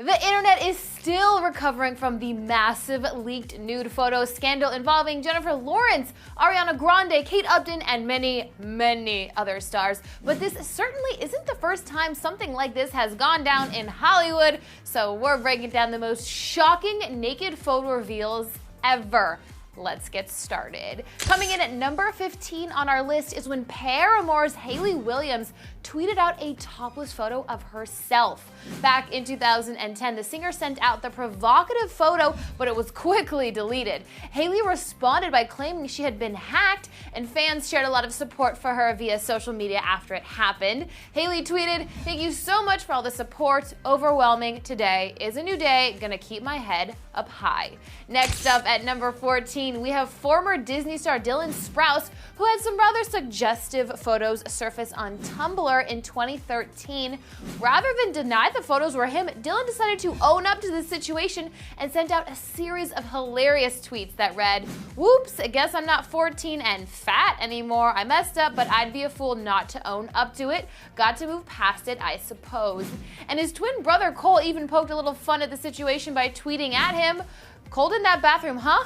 The internet is still recovering from the massive leaked nude photo scandal involving Jennifer Lawrence, Ariana Grande, Kate Upton, and many, many other stars. But this certainly isn't the first time something like this has gone down in Hollywood, so we're breaking down the most shocking naked photo reveals ever. Let's get started. Coming in at number 15 on our list is when Paramore's Hayley Williams tweeted out a topless photo of herself. Back in 2010, the singer sent out the provocative photo, but it was quickly deleted. Hayley responded by claiming she had been hacked, and fans shared a lot of support for her via social media after it happened. Hayley tweeted, "Thank you so much for all the support. Overwhelming. Today is a new day. Gonna keep my head up high." Next up at number 14, we have former Disney star Dylan Sprouse, who had some rather suggestive photos surface on Tumblr in 2013. Rather than deny the photos were him, Dylan decided to own up to the situation and sent out a series of hilarious tweets that read, "Whoops, I guess I'm not 14 and fat anymore. I messed up, but I'd be a fool not to own up to it. Got to move past it, I suppose." And his twin brother Cole even poked a little fun at the situation by tweeting at him, "Cold in that bathroom, huh?"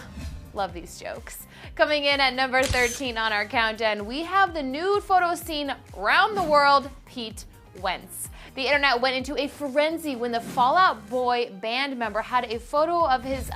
Love these jokes. Coming in at number 13 on our countdown, we have the nude photo scene around the world, Pete Wentz. The internet went into a frenzy when the Fall Out Boy band member had a photo of his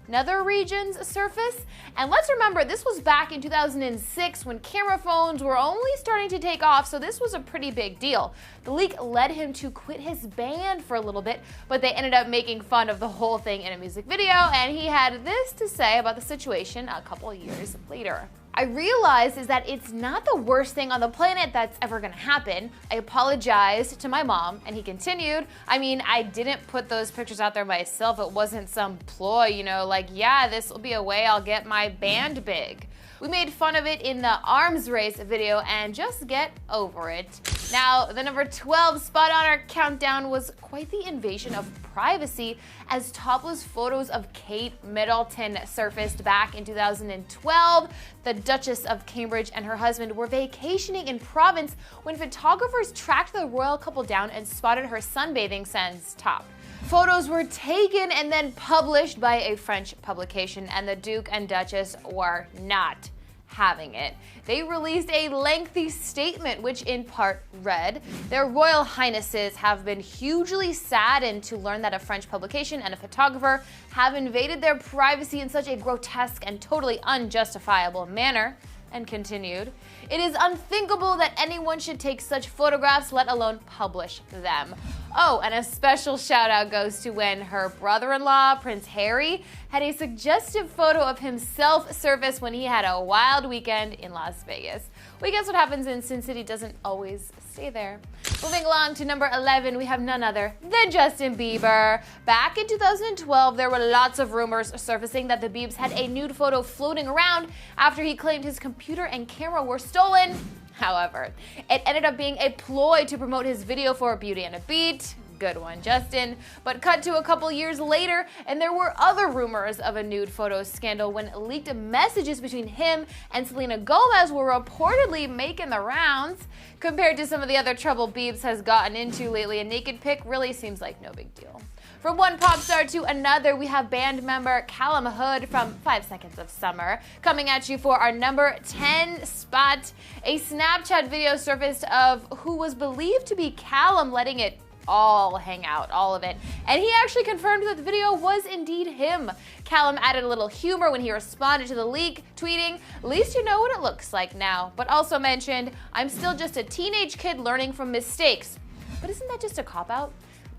nether regions surface. And let's remember, this was back in 2006 when camera phones were only starting to take off, so this was a pretty big deal. The leak led him to quit his band for a little bit, but they ended up making fun of the whole thing in a music video, and he had this to say about the situation a couple years later. "I realized is that it's not the worst thing on the planet that's ever gonna happen. I apologized to my mom," and he continued, "I mean, I didn't put those pictures out there myself. It wasn't some ploy, you know, like, yeah, this will be a way I'll get my band big. We made fun of it in the arms race video and just get over it." Now, the number 12 spot on our countdown was quite the invasion of privacy as topless photos of Kate Middleton surfaced back in 2012. The Duchess of Cambridge and her husband were vacationing in Provence when photographers tracked the royal couple down and spotted her sunbathing sans top. Photos were taken and then published by a French publication, and the Duke and Duchess were not having it. They released a lengthy statement which in part read, "Their Royal Highnesses have been hugely saddened to learn that a French publication and a photographer have invaded their privacy in such a grotesque and totally unjustifiable manner," and continued, "It is unthinkable that anyone should take such photographs, let alone publish them." Oh, and a special shout out goes to when her brother-in-law, Prince Harry, had a suggestive photo of himself surface when he had a wild weekend in Las Vegas. Well, guess what happens in Sin City doesn't always stay there. Moving along to number 11, we have none other than Justin Bieber. Back in 2012, there were lots of rumors surfacing that the Biebs had a nude photo floating around after he claimed his computer and camera were stolen. However, it ended up being a ploy to promote his video for Beauty and a Beat. Good one, Justin. But cut to a couple years later, and there were other rumors of a nude photo scandal when leaked messages between him and Selena Gomez were reportedly making the rounds. Compared to some of the other trouble Biebs has gotten into lately, a naked pic really seems like no big deal. From one pop star to another, we have band member Callum Hood from 5 Seconds of Summer coming at you for our number 10 spot. A Snapchat video surfaced of who was believed to be Callum letting it all hang out, all of it. And he actually confirmed that the video was indeed him. Callum added a little humor when he responded to the leak, tweeting, "At least you know what it looks like now," but also mentioned, "I'm still just a teenage kid learning from mistakes." But isn't that just a cop-out?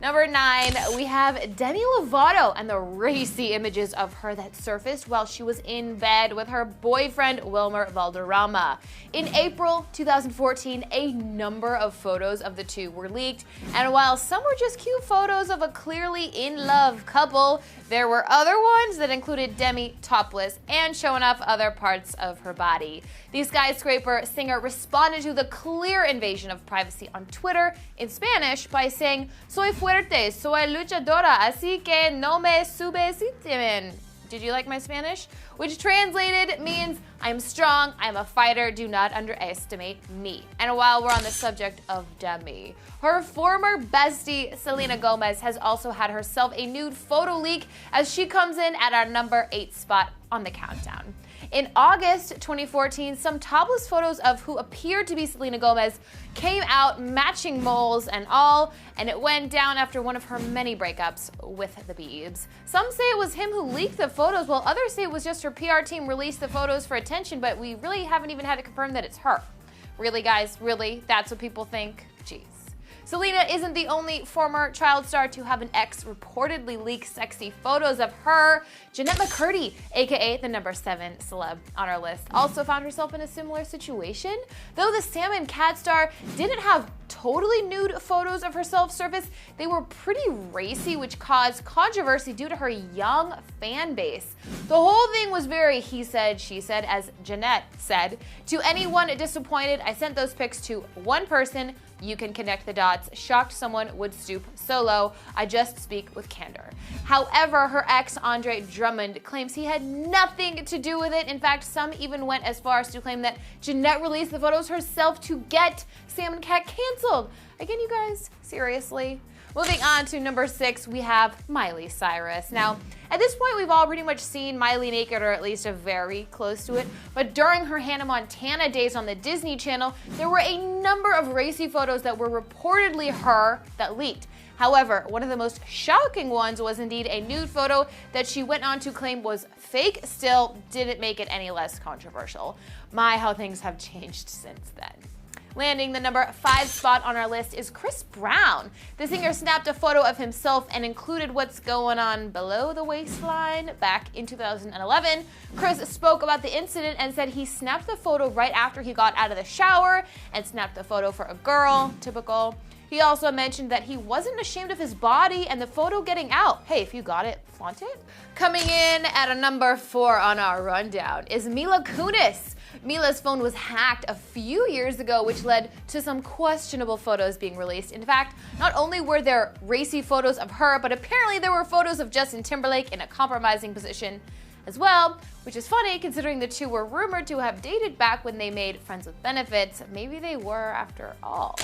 Number 9, we have Demi Lovato and the racy images of her that surfaced while she was in bed with her boyfriend Wilmer Valderrama. In April 2014, a number of photos of the two were leaked, and while some were just cute photos of a clearly in love couple, there were other ones that included Demi topless and showing off other parts of her body. The Skyscraper singer responded to the clear invasion of privacy on Twitter in Spanish by saying, "Soy fuerte, soy luchadora, así que no me subestimen." Did you like my Spanish? Which translated means I'm strong, I'm a fighter, do not underestimate me. And while we're on the subject of Demi, her former bestie Selena Gomez has also had herself a nude photo leak as she comes in at our number 8 spot on the countdown. In August 2014, some topless photos of who appeared to be Selena Gomez came out, matching moles and all, and it went down after one of her many breakups with the Biebs. Some say it was him who leaked the photos, while others say it was just her PR team released the photos for attention, but we really haven't even had to confirm that it's her. Really, guys? Really? That's what people think? Jeez. Selena isn't the only former child star to have an ex reportedly leak sexy photos of her. Jennette McCurdy, aka the number 7 celeb on our list, also found herself in a similar situation. Though the Sam and Cat star didn't have totally nude photos of herself surface, they were pretty racy, which caused controversy due to her young fan base. The whole thing was very he said, she said, as Jennette said. To anyone disappointed, I sent those pics to one person. You can connect the dots. Shocked someone would stoop so low. I just speak with candor. However, her ex, Andre Drummond, claims he had nothing to do with it. In fact, some even went as far as to claim that Jennette released the photos herself to get Sam and Cat canceled. Again, you guys, seriously? Moving on to number 6, we have Miley Cyrus. Now, at this point, we've all pretty much seen Miley naked, or at least very close to it. But during her Hannah Montana days on the Disney Channel, there were a number of racy photos that were reportedly her that leaked. However, one of the most shocking ones was indeed a nude photo that she went on to claim was fake. Still, didn't make it any less controversial. My, how things have changed since then. Landing the number 5 spot on our list is Chris Brown. The singer snapped a photo of himself and included what's going on below the waistline. Back in 2011, Chris spoke about the incident and said he snapped the photo right after he got out of the shower and snapped the photo for a girl. Typical. He also mentioned that he wasn't ashamed of his body and the photo getting out. Hey, if you got it, flaunt it. Coming in at a number 4 on our rundown is Mila Kunis. Mila's phone was hacked a few years ago, which led to some questionable photos being released. In fact, not only were there racy photos of her, but apparently there were photos of Justin Timberlake in a compromising position as well, which is funny considering the two were rumored to have dated back when they made Friends with Benefits. Maybe they were after all.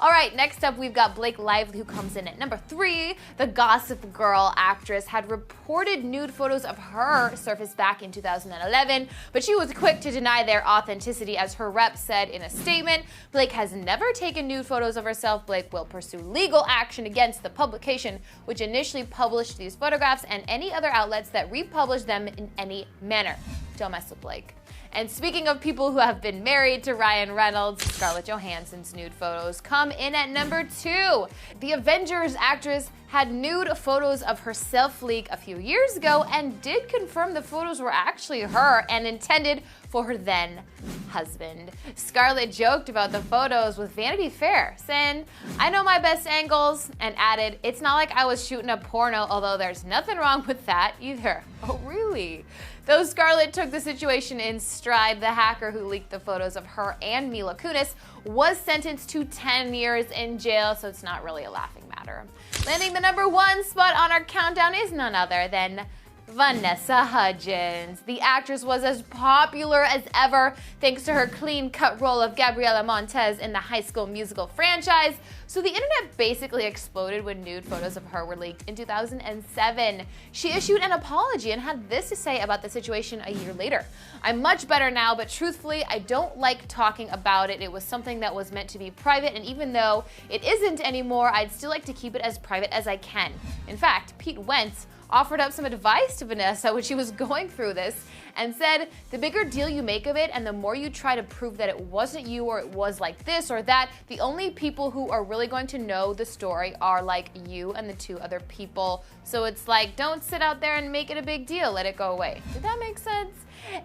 All right, next up we've got Blake Lively, who comes in at number 3. The Gossip Girl actress had reported nude photos of her surfaced back in 2011, but she was quick to deny their authenticity, as her rep said in a statement. Blake has never taken nude photos of herself. Blake will pursue legal action against the publication, which initially published these photographs, and any other outlets that republish them in any manner. Don't mess with Blake. And speaking of people who have been married to Ryan Reynolds, Scarlett Johansson's nude photos come in at number 2. The Avengers actress had nude photos of herself leak a few years ago and did confirm the photos were actually her and intended for her then husband. Scarlett joked about the photos with Vanity Fair, saying, "I know my best angles," and added, "It's not like I was shooting a porno, although there's nothing wrong with that either." Oh, really? Though Scarlett took the situation in stride, the hacker who leaked the photos of her and Mila Kunis was sentenced to 10 years in jail, so it's not really a laughing matter. Landing the number 1 spot on our countdown is none other than Vanessa Hudgens. The actress was as popular as ever thanks to her clean-cut role of Gabriela Montez in the High School Musical franchise, so the internet basically exploded when nude photos of her were leaked in 2007. She issued an apology and had this to say about the situation a year later. "I'm much better now, but truthfully, I don't like talking about it. It was something that was meant to be private, and even though it isn't anymore, I'd still like to keep it as private as I can." In fact, Pete Wentz offered up some advice to Vanessa when she was going through this and said, "The bigger deal you make of it and the more you try to prove that it wasn't you or it was like this or that, the only people who are really going to know the story are like you and the 2 other people. So it's like, don't sit out there and make it a big deal, let it go away." Did that make sense?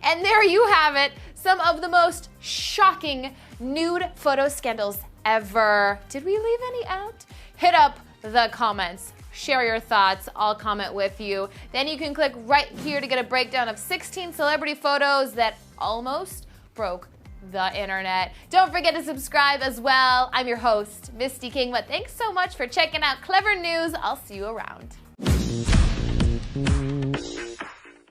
And there you have it, some of the most shocking nude photo scandals ever. Did we leave any out? Hit up the comments. Share your thoughts, I'll comment with you. Then you can click right here to get a breakdown of 16 celebrity photos that almost broke the internet. Don't forget to subscribe as well. I'm your host, Misty King, but thanks so much for checking out Clever News. I'll see you around.